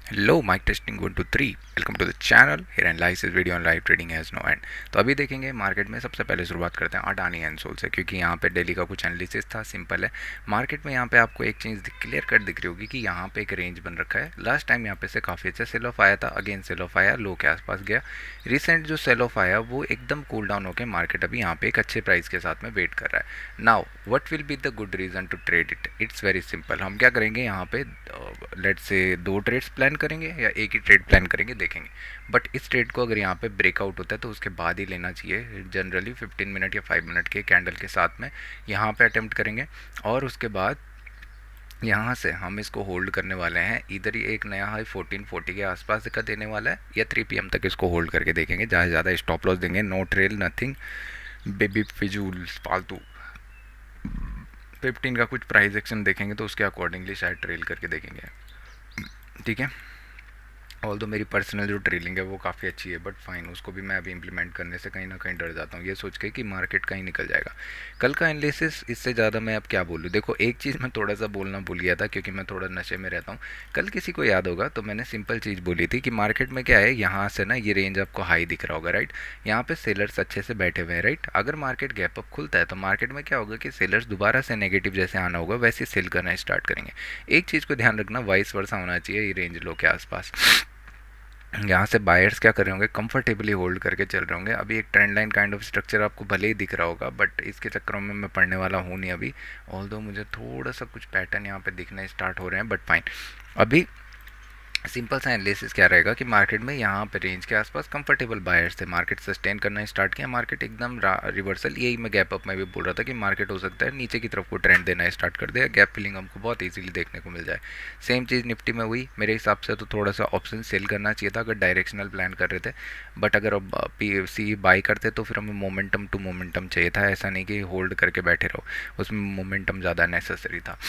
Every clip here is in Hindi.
Hello mike testing 1 2 3। Welcome to the channel here analysis video on live trading has no end. तो अभी देखेंगे मार्केट में सबसे पहले शुरुआत करते हैं अडानी एंड सोल से, क्योंकि यहाँ पे डेली का कुछ एनालिसिस था। सिंपल है, मार्केट में यहाँ पे आपको एक चीज़ क्लियर कट दिख रही होगी कि यहाँ पे एक रेंज बन रखा है। लास्ट टाइम यहाँ पे से काफ़ी अच्छा सेल ऑफ आया था, अगेन सेल ऑफ आया, लो के आसपास गया। रिसेंट जो सेल ऑफ आया वो एकदम कूल डाउन होकर मार्केट अभी यहाँ पे एक अच्छे प्राइस के साथ में वेट कर रहा है। Now what will be the good reason to trade it? It's very simple. हम क्या करेंगे यहाँ पे, लेट्स से 2 ट्रेड्स प्लान करेंगे या एक ही ट्रेड प्लान करेंगे, देखेंगे। बट इस ट्रेड को अगर यहाँ पे ब्रेकआउट होता है तो उसके बाद ही लेना चाहिए। जनरली 15 मिनट या 5 मिनट के कैंडल के साथ में यहाँ पे अटेम्प्ट करेंगे, और उसके बाद यहाँ से हम इसको होल्ड करने वाले हैं। इधर ही एक नया हाई 1440 के आसपास का देने वाला है, या 3 PM तक इसको होल्ड करके देखेंगे। ज़्यादा स्टॉप लॉस देंगे, नो ट्रेल नथिंग बेबी फिजूल फालतू। 15 का कुछ प्राइस एक्शन देखेंगे तो उसके अकॉर्डिंगली शायद ट्रेल करके देखेंगे, ठीक है। ऑल दो मेरी पर्सनल जो ट्रेलिंग है वो काफ़ी अच्छी है, बट फाइन, उसको भी मैं अभी इंप्लीमेंट करने से कहीं ना कहीं डर जाता हूँ, ये सोच के कि मार्केट कहीं निकल जाएगा। कल का एनालिसिस इससे ज़्यादा मैं अब क्या बोलूँ। देखो, एक चीज़ मैं थोड़ा सा बोलना भूल गया था क्योंकि मैं थोड़ा नशे में रहता हूँ। कल किसी को याद होगा तो मैंने सिंपल चीज़ बोली थी कि मार्केट में क्या है, यहाँ से ना ये रेंज आपको हाई दिख रहा होगा, राइट। यहाँ पे सेलर्स अच्छे से बैठे हुए हैं, राइट। अगर मार्केट गैप अप खुलता है तो मार्केट में क्या होगा कि सेलर्स दोबारा से नेगेटिव जैसे आना होगा वैसे सेल करना स्टार्ट करेंगे। एक चीज़ को ध्यान रखना, वाइस वर्सा होना चाहिए ये रेंज लो के आसपास। यहाँ से बायर्स क्या कर रहे होंगे, कंफर्टेबली होल्ड करके चल रहे होंगे। अभी एक trend line kind of structure आपको भले ही दिख रहा होगा, बट इसके चक्करों में मैं पढ़ने वाला हूँ नहीं अभी। ऑल दो मुझे थोड़ा सा कुछ पैटर्न यहाँ पे दिखने स्टार्ट हो रहे हैं, बट फाइन। अभी सिंपल सा एनालिसिस क्या रहेगा कि मार्केट में यहाँ पे रेंज के आसपास कंफर्टेबल बायर्स थे, मार्केट सस्टेन करना स्टार्ट किया, मार्केट एकदम रिवर्सल। यही मैं गैप अप में भी बोल रहा था कि मार्केट हो सकता है नीचे की तरफ को ट्रेंड देना स्टार्ट कर दे, गैप फिलिंग हमको बहुत इजीली देखने को मिल जाए। सेम चीज़ निफ्टी में हुई मेरे हिसाब से। तो थोड़ा सा ऑप्शन सेल करना चाहिए था अगर डायरेक्शनल प्लान कर रहे थे, बट अगर अब पी सी बाई करते तो फिर हमें मोमेंटम टू मोमेंटम चाहिए था, ऐसा नहीं कि होल्ड करके बैठे रहो, उसमें मोमेंटम ज़्यादा नेसेसरी था।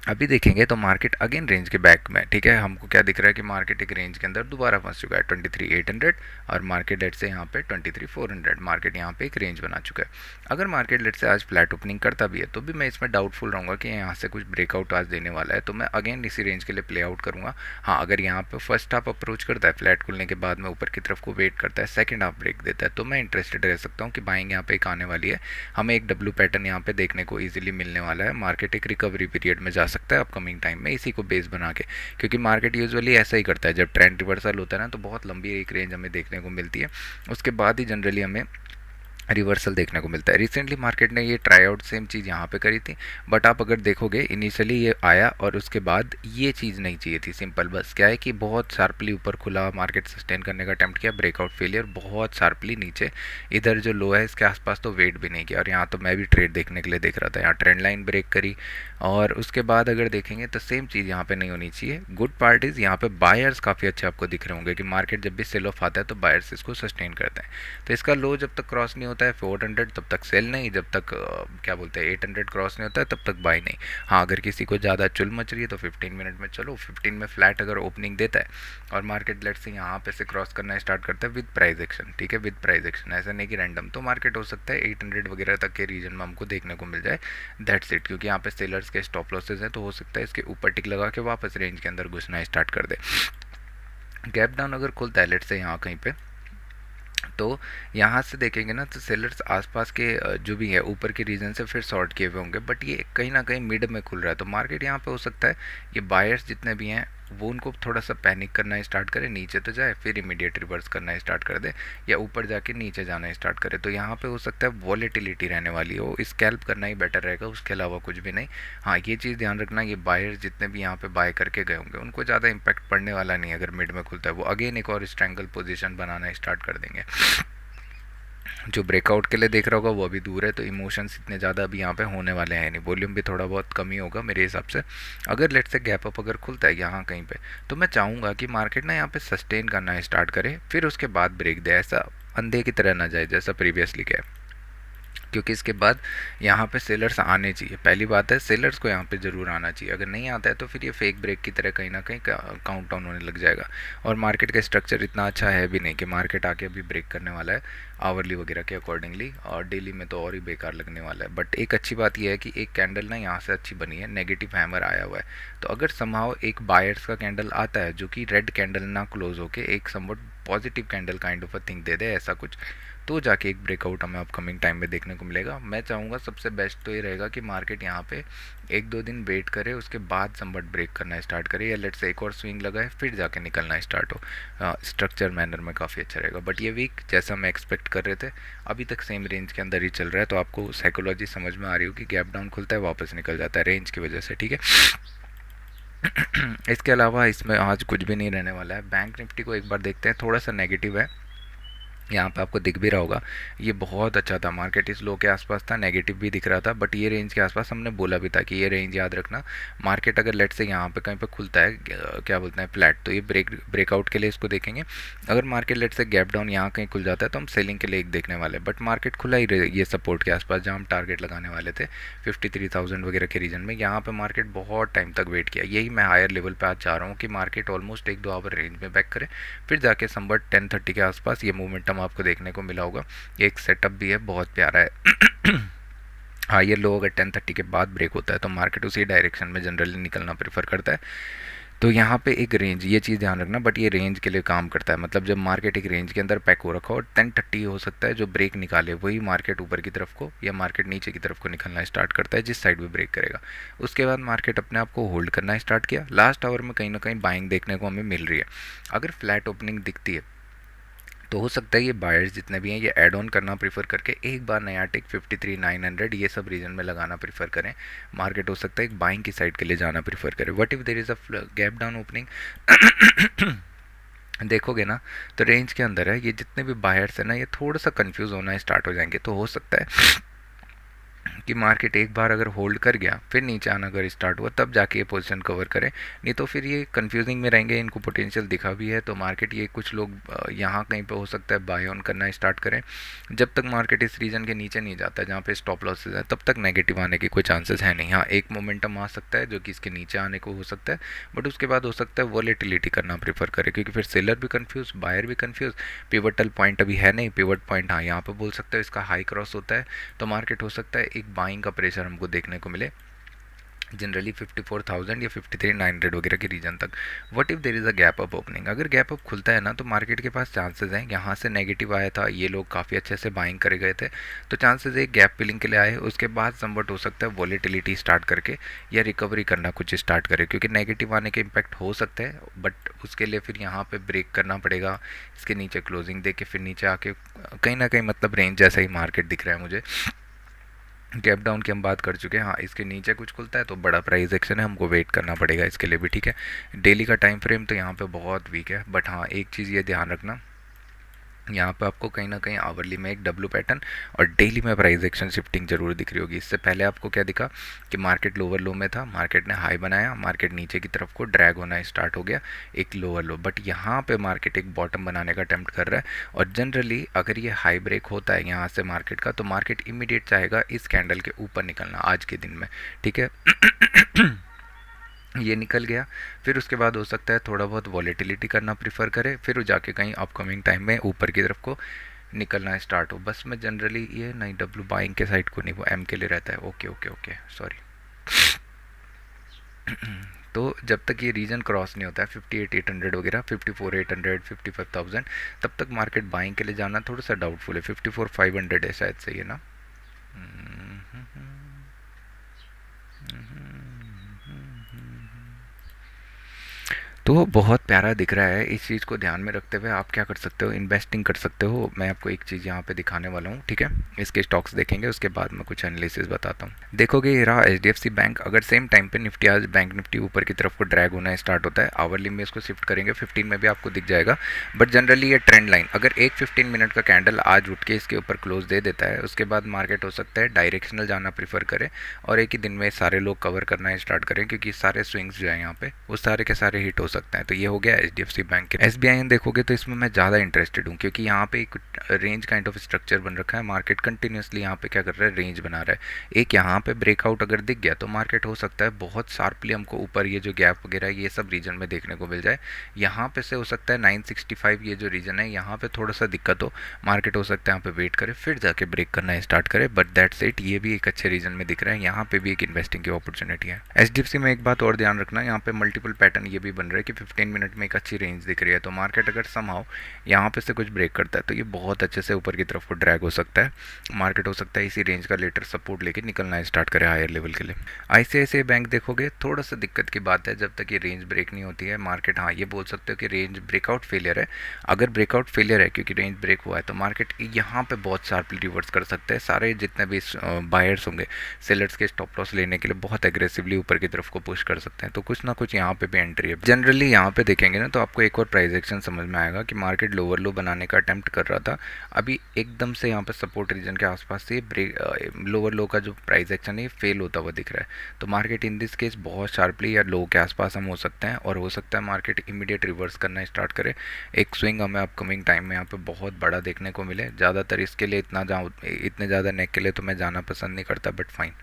अभी देखेंगे तो मार्केट अगेन रेंज के बैक में, ठीक है। हमको क्या दिख रहा है कि मार्केट एक रेंज के अंदर दोबारा फंस चुका है 23,800, और मार्केट लेट से यहाँ पे 23,400। मार्केट यहाँ पे एक रेंज बना चुका है। अगर मार्केट लेट से आज फ्लैट ओपनिंग करता भी है तो भी मैं इसमें डाउटफुल रहूँगा कि यहाँ से कुछ ब्रेकआउट आज देने वाला है, तो मैं अगेन इसी रेंज के लिए प्ले आउट करूँगा। हाँ, अगर यहाँ पे फर्स्ट हाफ अप्रोच करता है, फ्लैट खुलने के बाद में ऊपर की तरफ को वेट करता है, सेकेंड हाफ ब्रेक देता है, तो मैं इंटरेस्टेड रह सकता हूँ कि बाइंग यहाँ पे एक आने वाली है। हमें एक डब्ल्यू पैटर्न यहाँ पे देखने को ईजिली मिलने वाला है। मार्केट एक रिकवरी पीरियड में जा सकता है अपकमिंग टाइम में, इसी को बेस बना के, क्योंकि मार्केट यूजुअली ऐसा ही करता है। जब ट्रेंड रिवर्सल होता है ना तो बहुत लंबी एक रेंज हमें देखने को मिलती है, उसके बाद ही जनरली हमें रिवर्सल देखने को मिलता है। रिसेंटली मार्केट ने ये ट्राई आउट सेम चीज़ यहाँ पे करी थी, बट आप अगर देखोगे इनिशियली ये आया और उसके बाद ये चीज़ नहीं चाहिए थी। सिंपल बस क्या है कि बहुत शार्पली ऊपर खुला, मार्केट सस्टेन करने का अटैम्प्ट किया, ब्रेकआउट फेलियर, बहुत शार्पली नीचे इधर जो लो है इसके आसपास तो वेट भी नहीं किया। और यहाँ तो मैं भी ट्रेड देखने के लिए देख रहा था, यहाँ ट्रेंड लाइन ब्रेक करी, और उसके बाद अगर देखेंगे तो सेम चीज़ यहाँ पे नहीं होनी चाहिए। गुड पार्ट इज़ यहाँ पे बायर्स काफ़ी अच्छे आपको दिख रहे होंगे कि मार्केट जब भी सेल ऑफ आता है तो बायर्स इसको सस्टेन करते हैं। तो इसका लो जब तक क्रॉस नहीं होता है 400 तब तक सेल नहीं, जब तक क्या बोलते हैं 800 क्रॉस नहीं होता है तब तक बाई नहीं। हाँ, अगर किसी को ज़्यादा चुल मच रही है तो 15 मिनट में चलो, 15 में फ्लैट अगर ओपनिंग देता है और मार्केट लेट से यहाँ पे से क्रॉस करना स्टार्ट करता है विद प्राइस एक्शन, ठीक है, विद प्राइस एक्शन, ऐसा नहीं कि रैंडम, तो मार्केट हो सकता है 800 वगैरह तक के रीजन में हमको देखने को मिल जाए। दैट्स इट, क्योंकि यहाँ पे सेलर्स के स्टॉप लॉसेज हैं, तो हो सकता है इसके ऊपर टिक लगा के वापस रेंज के अंदर घुसना स्टार्ट कर दे। गैप डाउन अगर खुलता है लेट से यहाँ कहीं पे, तो यहाँ से देखेंगे ना तो सेलर्स आसपास के जो भी है ऊपर के रीजन से फिर शॉर्ट किए हुए होंगे, बट ये कहीं ना कहीं मिड में खुल रहा है, तो मार्केट यहाँ पे हो सकता है ये बायर्स जितने भी हैं वो उनको थोड़ा सा पैनिक करना स्टार्ट करे, नीचे तो जाए फिर इमीडिएट रिवर्स करना स्टार्ट कर दे, या ऊपर जाके नीचे जाना स्टार्ट करे। तो यहाँ पे हो सकता है वॉलेटिलिटी रहने वाली हो, स्कैल्प करना ही बेटर रहेगा, उसके अलावा कुछ भी नहीं। हाँ, ये चीज़ ध्यान रखना, ये बायर्स जितने भी यहाँ पे बाय करके गए होंगे उनको ज़्यादा इंपैक्ट पड़ने वाला नहीं है। अगर मिड में खुलता है वो अगेन एक और स्ट्रैंगल पोजिशन बनाना स्टार्ट कर देंगे। जो ब्रेकआउट के लिए देख रहा होगा वो अभी दूर है, तो इमोशंस इतने ज़्यादा अभी यहाँ पे होने वाले हैं नहीं, वॉल्यूम भी थोड़ा बहुत कम ही होगा मेरे हिसाब से। अगर लेट से गैप अप अगर खुलता है यहाँ कहीं पे, तो मैं चाहूँगा कि मार्केट ना यहाँ पे सस्टेन करना स्टार्ट करे, फिर उसके बाद ब्रेक दे, ऐसा अंधे की तरह ना जाए जैसा प्रीवियसली किया। क्योंकि इसके बाद यहाँ पे सेलर्स आने चाहिए। पहली बात है सेलर्स को यहाँ पे ज़रूर आना चाहिए, अगर नहीं आता है तो फिर ये फेक ब्रेक की तरह कहीं ना कहीं काउंट डाउन होने लग जाएगा। और मार्केट का स्ट्रक्चर इतना अच्छा है भी नहीं कि मार्केट आके अभी ब्रेक करने वाला है आवरली वगैरह के अकॉर्डिंगली, और डेली में तो और ही बेकार लगने वाला है। बट एक अच्छी बात यह है कि एक कैंडल ना यहाँ से अच्छी बनी है, नेगेटिव हैमर आया हुआ है। तो अगर समहाउ एक बायर्स का कैंडल आता है जो कि रेड कैंडल ना क्लोज होके एक somewhat positive candle kind of a thing दे दे ऐसा कुछ, तो जाके एक ब्रेकआउट हमें अपकमिंग टाइम में देखने को मिलेगा। मैं चाहूँगा सबसे बेस्ट तो ये रहेगा कि मार्केट यहाँ पे 1-2 दिन वेट करे, उसके बाद समवट ब्रेक करना स्टार्ट करे, या लेट से एक और स्विंग लगाए फिर जाके निकलना स्टार्ट हो स्ट्रक्चर मैनर में, काफ़ी अच्छा रहेगा। बट ये वीक जैसा हम एक्सपेक्ट कर रहे थे अभी तक सेम रेंज के अंदर ही चल रहा है, तो आपको साइकोलॉजी समझ में आ रही होगी, गैप डाउन खुलता है वापस निकल जाता है रेंज की वजह से, ठीक है। इसके अलावा इसमें आज कुछ भी नहीं रहने वाला है। बैंक निफ्टी को एक बार देखते हैं, थोड़ा सा नेगेटिव है, यहाँ पे आपको दिख भी रहा होगा। ये बहुत अच्छा था, मार्केट इस लो के आसपास था, नेगेटिव भी दिख रहा था, बट ये रेंज के आसपास हमने बोला भी था कि ये रेंज याद रखना। मार्केट अगर लेट से यहाँ पे कहीं पे खुलता है क्या बोलते हैं फ्लैट, तो ये ब्रेकआउट के लिए इसको देखेंगे। अगर मार्केट लेट से गैप डाउन यहाँ कहीं खुल जाता है तो हम सेलिंग के लिए एक देखने वाले हैं। बट मार्केट खुला ही ये सपोर्ट के आसपास जहाँ हम टारगेट लगाने वाले थे 53,000 वगैरह के रीजन में। यहाँ पर मार्केट बहुत टाइम तक वेट किया, यही मैं हायर लेवल पर आज चाह रहा हूँ कि मार्केट ऑलमोस्ट 1-2 आवर रेंज में बैक करे, फिर जाके समवट 10:30 के आसपास ये मूवमेंटम आपको देखने को मिला होगा। एक सेटअप भी है, बहुत प्यारा है। हायर लो अगर 10:30 के बाद ब्रेक होता है तो मार्केट उसी डायरेक्शन में जनरली निकलना प्रेफर करता है। तो यहाँ पे एक रेंज, ये चीज़ ध्यान रखना, बट ये रेंज के लिए काम करता है। मतलब जब मार्केट एक रेंज के अंदर पैक हो रखा हो और 10:30 हो सकता है जो ब्रेक निकाले वही मार्केट ऊपर की तरफ को या मार्केट नीचे की तरफ को निकलना स्टार्ट करता है, जिस साइड भी ब्रेक करेगा। उसके बाद मार्केट अपने आप को होल्ड करना स्टार्ट किया, लास्ट आवर में कहीं ना कहीं बाइंग देखने को हमें मिल रही है। अगर फ्लैट ओपनिंग दिखती है तो हो सकता है ये बायर्स जितने भी हैं ये ऐड ऑन करना प्रीफर करके एक बार नया टिक 53,900 ये सब रीजन में लगाना प्रीफर करें। मार्केट हो सकता है एक बाइंग की साइड के लिए जाना प्रीफर करें। What if there is a gap down opening, देखोगे ना तो रेंज के अंदर है, ये जितने भी बायर्स हैं ना ये थोड़ा सा कंफ्यूज होना स्टार्ट हो जाएंगे। तो हो सकता है कि मार्केट एक बार अगर होल्ड कर गया फिर नीचे आना अगर स्टार्ट हुआ तब जाके ये पोजीशन कवर करें, नहीं तो फिर ये कंफ्यूजिंग में रहेंगे। इनको पोटेंशियल दिखा भी है तो मार्केट ये कुछ लोग यहाँ कहीं पे हो सकता है बाय ऑन करना स्टार्ट करें। जब तक मार्केट इस रीजन के नीचे नहीं जाता जहाँ पे स्टॉप लॉसेज है तब तक नेगेटिव आने की कोई चांसेस है नहीं। हाँ एक मोमेंटम आ सकता है जो कि इसके नीचे आने को हो सकता है, बट उसके बाद हो सकता है वॉलेटिलिटी करना प्रेफर करे, क्योंकि फिर सेलर भी कन्फ्यूज बायर भी कन्फ्यूज। पिवटल पॉइंट अभी है नहीं, पिवट पॉइंट हाँ यहाँ पे बोल सकते हो इसका हाई क्रॉस होता है तो मार्केट हो सकता है एक बाइंग का प्रेशर हमको देखने को मिले जनरली 54,000 या 53,900 वगैरह के रीजन तक। What if there is a gap up opening, अगर गैप अप खुलता है ना तो मार्केट के पास चांसेस हैं, यहाँ से नेगेटिव आया था ये लोग काफ़ी अच्छे से बाइंग करे गए थे तो चांसेस एक गैप फिलिंग के लिए आए, उसके बाद समवट हो सकता है वॉलेटिलिटी स्टार्ट करके या रिकवरी करना कुछ स्टार्ट करे, क्योंकि नेगेटिव आने के इम्पैक्ट हो सकते हैं बट उसके लिए फिर यहाँ पर ब्रेक करना पड़ेगा, इसके नीचे क्लोजिंग दे के फिर नीचे आके कहीं ना कहीं मतलब रेंज जैसा ही मार्केट दिख रहा है मुझे। गैप डाउन की हम बात कर चुके हैं, हाँ इसके नीचे कुछ खुलता है तो बड़ा प्राइस एक्शन है, हमको वेट करना पड़ेगा इसके लिए भी, ठीक है। डेली का टाइम फ्रेम तो यहाँ पे बहुत वीक है, बट हाँ एक चीज़ ये ध्यान रखना, यहाँ पे आपको कहीं ना कहीं आवरली में एक डब्लू पैटर्न और डेली में प्राइस एक्शन शिफ्टिंग जरूर दिख रही होगी। इससे पहले आपको क्या दिखा कि मार्केट लोअर लो में था, मार्केट ने हाई बनाया, मार्केट नीचे की तरफ को ड्रैग होना स्टार्ट हो गया एक लोअर लो, बट यहाँ पे मार्केट एक बॉटम बनाने का अटेम्प्ट कर रहा है और जनरली अगर ये हाई ब्रेक होता है यहाँ से मार्केट का तो मार्केट इमीडिएट चाहेगा इस कैंडल के ऊपर निकलना आज के दिन में, ठीक है। ये निकल गया फिर उसके बाद हो सकता है थोड़ा बहुत वॉलेटिलिटी करना प्रीफर करे, फिर जाके कहीं अपकमिंग टाइम में ऊपर की तरफ को निकलना स्टार्ट हो। बस मैं जनरली ये नहीं डब्लू बाइंग के साइड को नहीं, वो एम के लिए रहता है। Okay okay okay sorry. तो जब तक ये रीजन क्रॉस नहीं होता है 58,800 वगैरह 54,800 55,000 तब तक मार्केट बाइंग के लिए जाना थोड़ा सा डाउटफुल है। 54,500 है शायद से ये ना। तो बहुत प्यारा दिख रहा है, इस चीज़ को ध्यान में रखते हुए आप क्या कर सकते हो, इन्वेस्टिंग कर सकते हो। मैं आपको एक चीज़ यहाँ पे दिखाने वाला हूँ, ठीक है। इसके स्टॉक्स देखेंगे उसके बाद मैं कुछ एनालिसिस बताता हूँ। देखोगे ये रहा HDFC बैंक, अगर सेम टाइम पे निफ्टी आज बैंक निफ्टी ऊपर की तरफ को ड्रैग होना स्टार्ट होता है, आवरली में इसको शिफ्ट करेंगे 15 में भी आपको दिख जाएगा, बट जनरली ये ट्रेंड लाइन अगर एक 15 मिनट का कैंडल आज उठ के इसके ऊपर क्लोज दे देता है उसके बाद मार्केट हो सकता है डायरेक्शनल जाना प्रीफर करे और एक ही दिन में सारे लोग कवर करना स्टार्ट करें, क्योंकि सारे स्विंग्स जो है यहाँ पे वो सारे के सारे हिट हो सकते हैं। तो ये हो गया HDFC बैंक के। SBI देखोगे तो इसमें मैं ज़्यादा इंटरेस्टेड हूँ, क्योंकि यहाँ पे एक रेंज काइंड ऑफ स्ट्रक्चर बन रखा है। मार्केट कंटिन्यूसली यहाँ पे क्या कर रहा है, रेंज बना रहा है। एक यहाँ पे ब्रेकआउट अगर दिख गया तो मार्केट हो सकता है बहुत शार्पली हमको ऊपर ये जो गैप वगैरह है ये सब रीजन में देखने को मिल जाए। यहाँ पे से हो सकता है 965 ये जो रीजन है यहाँ पे थोड़ा सा दिक्कत हो, मार्केट हो सकता है यहाँ पे वेट करे फिर जाके ब्रेक करना स्टार्ट करे, बट दैट्स इट। ये भी एक अच्छे रीजन में दिख रहा है, यहाँ पे भी एक इन्वेस्टिंग की अपॉर्चुनिटी है। HDFC में एक बात और ध्यान रखना, यहाँ पे मल्टीपल पैटर्न ये भी बन रहा है कि 15 मिनट में एक अच्छी रेंज दिख रही है। तो मार्केट अगर समहाउ यहाँ पे से कुछ ब्रेक करता है तो ये बहुत अच्छे से ऊपर की तरफ को ड्रैग हो सकता है। मार्केट हो सकता है इसी रेंज का लेटर सपोर्ट लेके निकलना स्टार्ट करे हायर लेवल के लिए। ICICI बैंक देखोगे थोड़ा सा दिक्कत की बात है, जब तक ये रेंज ब्रेक नहीं होती है मार्केट, हाँ ये बोल सकते हो कि रेंज ब्रेकआउट फेलियर है। अगर ब्रेकआउट फेलियर है क्योंकि रेंज ब्रेक हुआ है तो मार्केट यहाँ पे बहुत शार्पली रिवर्स कर सकते हैं। सारे जितने भी बायर्स होंगे सेलर्स के स्टॉप लॉस लेने के लिए बहुत एग्रेसिवली ऊपर की तरफ को पुश कर सकते हैं। तो कुछ ना कुछ यहाँ पे भी एंट्री है। जनरली यहाँ पे देखेंगे ना तो आपको एक और प्राइस एक्शन समझ में आएगा कि मार्केट लोअर लो बनाने का अटेम्प्ट कर रहा था, अभी एकदम से यहाँ पे सपोर्ट रीजन के आसपास से ब्रेक लोअर लो का जो प्राइस एक्शन है फेल होता हुआ दिख रहा है। तो मार्केट इन दिस केस बहुत शार्पली या लो के आसपास हम हो सकते हैं, और हो सकता है मार्केट इमीडिएट रिवर्स करना स्टार्ट करे। एक स्विंग हमें अपकमिंग टाइम में यहाँ पे बहुत बड़ा देखने को मिले। ज़्यादातर इसके लिए इतने ज़्यादा नेक के लिए तो मैं जाना पसंद नहीं करता, बट फाइन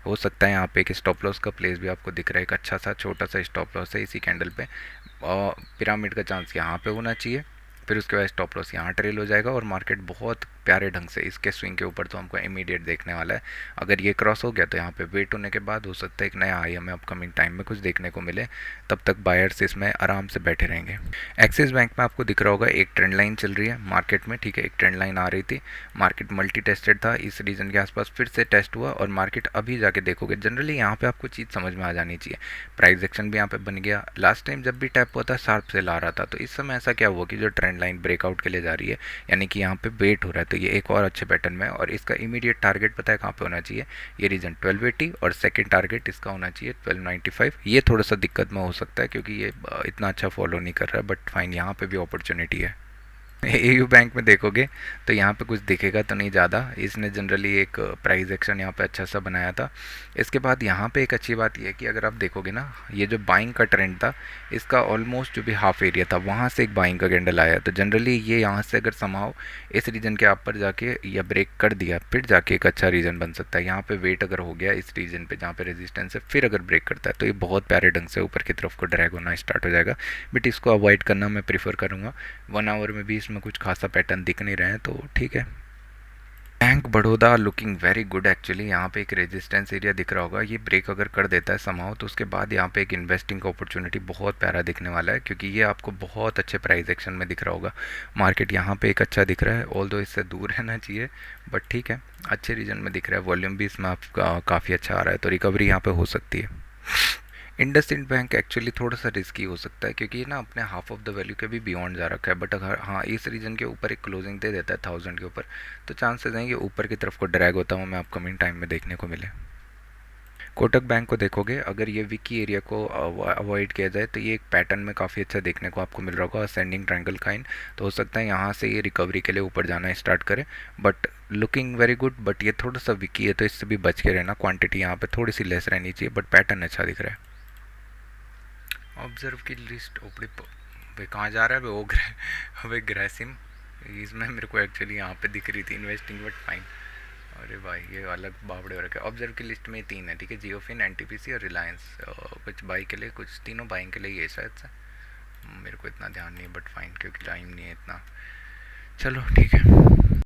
हो सकता है। यहाँ पे एक स्टॉप लॉस का प्लेस भी आपको दिख रहा है, एक अच्छा सा छोटा सा स्टॉप लॉस है इसी कैंडल पे, और पिरामिड का चांस यहाँ पे होना चाहिए। फिर उसके बाद स्टॉप लॉस यहाँ ट्रेल हो जाएगा और मार्केट बहुत प्यारे ढंग से इसके स्विंग के ऊपर तो हमको इमीडिएट देखने वाला है। अगर ये क्रॉस हो गया तो यहाँ पे वेट होने के बाद हो सकता है एक नया हाई हमें अपकमिंग टाइम में कुछ देखने को मिले, तब तक बायर्स इसमें आराम से बैठे रहेंगे। एक्सिस बैंक में आपको दिख रहा होगा एक ट्रेंड लाइन चल रही है मार्केट में, ठीक है, एक ट्रेंड लाइन आ रही थी, मार्केट मल्टी टेस्टेड था, इस रीजन के आसपास फिर से टेस्ट हुआ और मार्केट अभी जाके देखोगे जनरली यहाँ पे आपको चीज़ समझ में आ जानी चाहिए। प्राइस एक्शन भी यहाँ पे बन गया, लास्ट टाइम जब भी टैप हुआ था शार्प से ला रहा था, तो इस समय ऐसा क्या हुआ कि जो ट्रेंड लाइन ब्रेकआउट के लिए जा रही है यानी कि यहाँ पे वेट हो रहा है, तो ये एक और अच्छे पैटर्न में, और इसका इमीडिएट टारगेट पता है कहाँ पे होना चाहिए, ये रीजन 1280 और सेकंड टारगेट इसका होना चाहिए 1295। ये थोड़ा सा दिक्कत में हो सकता है क्योंकि ये इतना अच्छा फॉलो नहीं कर रहा है, बट फाइन यहाँ पे भी अपॉर्चुनिटी है। AU बैंक में देखोगे तो यहाँ पे कुछ दिखेगा तो नहीं ज़्यादा, इसने जनरली एक प्राइस एक्शन यहाँ पे अच्छा सा बनाया था। इसके बाद यहाँ पे एक अच्छी बात यह है कि अगर आप देखोगे ना ये जो बाइंग का ट्रेंड था इसका ऑलमोस्ट जो भी हाफ एरिया था वहाँ से एक बाइंग का कैंडल आया, तो जनरली ये यहाँ से अगर समाओ इस रीजन के ऊपर जाके या ब्रेक कर दिया फिर जाके एक अच्छा रीजन बन सकता है। यहाँ पे वेट अगर हो गया इस रीजन पे जहाँ पे रेजिस्टेंस है फिर अगर ब्रेक करता है तो ये बहुत प्यारे ढंग से ऊपर की तरफ को ड्रैग होना स्टार्ट हो जाएगा, बट इसको अवॉइड करना मैं प्रीफर करूँगा। 1 आवर में भी इसमें कुछ खासा पैटर्न दिख नहीं रहे हैं तो ठीक है। Bank Baroda looking very good actually, यहाँ पे एक रेजिस्टेंस एरिया दिख रहा होगा, ये ब्रेक अगर कर देता है समाओ तो उसके बाद यहाँ पे एक इन्वेस्टिंग का अपॉर्चुनिटी बहुत प्यारा दिखने वाला है, क्योंकि ये आपको बहुत अच्छे प्राइस एक्शन में दिख रहा होगा। मार्केट यहाँ पे एक अच्छा दिख रहा है, ऑल दो इससे दूर रहना चाहिए, बट ठीक है अच्छे रीजन में दिख रहा है। वॉल्यूम भी इसमें आपका काफ़ी अच्छा आ रहा है, तो रिकवरी यहाँ पे हो सकती है। इंडसइंड बैंक एक्चुअली थोड़ा सा रिस्की हो सकता है क्योंकि ना अपने हाफ ऑफ द वैल्यू के भी बियॉन्ड जा रखा है, बट अगर हाँ इस रीजन के ऊपर एक क्लोजिंग दे देता है 1000 के ऊपर तो चांसेस हैं कि ऊपर की तरफ को ड्रैग होता हूँ मैं अपकमिंग टाइम में देखने को मिले। कोटक बैंक को देखोगे अगर ये विकी एरिया को अवॉइड किया जाए तो ये एक पैटर्न में काफ़ी अच्छा देखने को आपको मिल रहा होगा असेंडिंग ट्रायंगल काइंड, तो हो सकता है यहाँ से ये रिकवरी के लिए ऊपर जाना स्टार्ट करे, but looking very good. But ये थोड़ा सा विकी है तो इससे भी बच के रहना, क्वांटिटी यहाँ पे थोड़ी सी लेस रहनी चाहिए, बट पैटर्न अच्छा दिख रहा है। ऑब्जर्व की लिस्ट ओपड़ी भाई कहाँ जा रहा है वो अबे ग्रेसिम, इसमें मेरे को एक्चुअली यहाँ पे दिख रही थी इन्वेस्टिंग, बट फाइन। अरे भाई ये अलग बावड़े हो रखे। ऑब्जर्व की लिस्ट में 3 है, ठीक है, जियोफिन, एनटीपीसी और रिलायंस, कुछ बाई के लिए कुछ तीनों बाइंग के लिए ये शायद से, मेरे को इतना ध्यान नहीं है बट फाइन क्योंकि टाइम नहीं है इतना। चलो ठीक है।